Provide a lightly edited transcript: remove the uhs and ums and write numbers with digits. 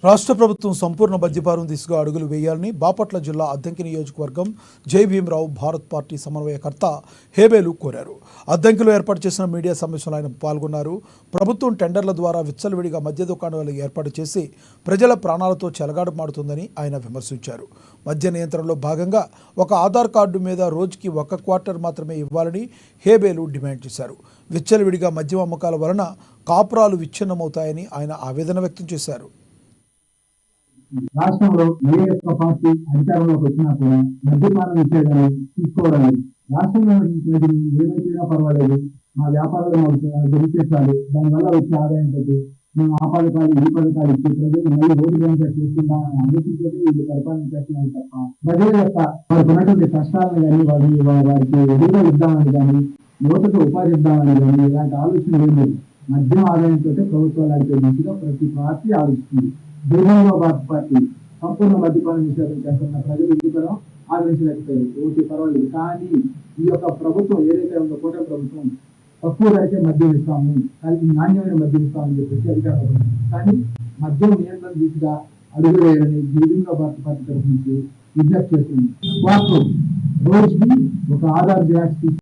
రాష్ట్ర ప్రభుత్వం సంపూర్ణ మద్యపానం దిశగా అడుగులు వేయాలని బాపట్ల జిల్లా అద్దంకి నియోజకవర్గం జై భీమరావు భారత్ పార్టీ సమన్వయకర్త హేబేలు కోరారు. అద్దంకిలో ఏర్పాటు చేసిన మీడియా సమావేశంలో ఆయన పాల్గొన్నారు. ప్రభుత్వం టెండర్ల ద్వారా విచ్చలవిడిగా మద్య దుకాణాలు ఏర్పాటు చేసి ప్రజల ప్రాణాలతో చెలగాటమాడుతుందని ఆయన విమర్శించారు. మద్య నియంత్రణలో భాగంగా ఒక ఆధార్ కార్డు మీద రోజుకి 1 క్వార్టర్ మాత్రమే ఇవ్వాలని హేబేలు డిమాండ్ చేశారు. విచ్చలవిడిగా మద్యం అమ్మకాల వలన కాపురాలు విచ్ఛిన్నమవుతాయని ఆయన ఆవేదన వ్యక్తం చేశారు. రాష్ట్రంలో ఏ ఒక్క పార్టీ అధికారంలోకి వచ్చినా కూడా మద్యపాన నిషేధాన్ని తీసుకోవడం లేదు. రాష్ట్రంలో ఏమైనా పర్వాలేదు, మా వ్యాపారాలు మాకు జరిపేసాలి, దానివల్ల వచ్చే ఆదాయంతో మేము ఆ పథకాలు ఈ పథకాలు ఇచ్చి ప్రజలు మళ్ళీ ఓటు బ్యాంక్ చేస్తున్నామని ఆలోచించేది వీళ్ళు పరిపాలన చేస్తున్నాయి తప్ప ప్రజల యొక్క వారికి ఉన్నటువంటి కష్టాలను కానీ వారికి ఎదురుగా ఇద్దామని కానీ యువతకు ఉపాధి ఇద్దామని కానీ ఇలాంటి ఆలోచన లేదు. మద్యం ఆదాయంతో ప్రభుత్వాలు నడిపే దిశగా ప్రతి పార్టీ ఆలోచిస్తుంది. భీమరావు భారత్ పార్టీ సంపూర్ణ మద్యపాన నిషేధం చేస్తున్న ప్రజలు ఎందుకనో ఆదరించలేకపోయారు. ఓకే పర్వాలేదు, కానీ ఈ యొక్క ప్రభుత్వం ఏదైతే ఉందో కూటమి ప్రభుత్వం తక్కువ ధరకే మద్యం ఇస్తాము, నాణ్యమైన మద్యం ఇస్తామని చెప్పేసి అధికారులు, కానీ మద్యం నియంత్రణ దిశగా అడుగు వేయాలని భీమరావు భారత్ పార్టీ తరఫు నుంచి విజ్ఞప్తి చేస్తుంది. వారు రోజుకి ఒక ఆధార్ జిరాక్స్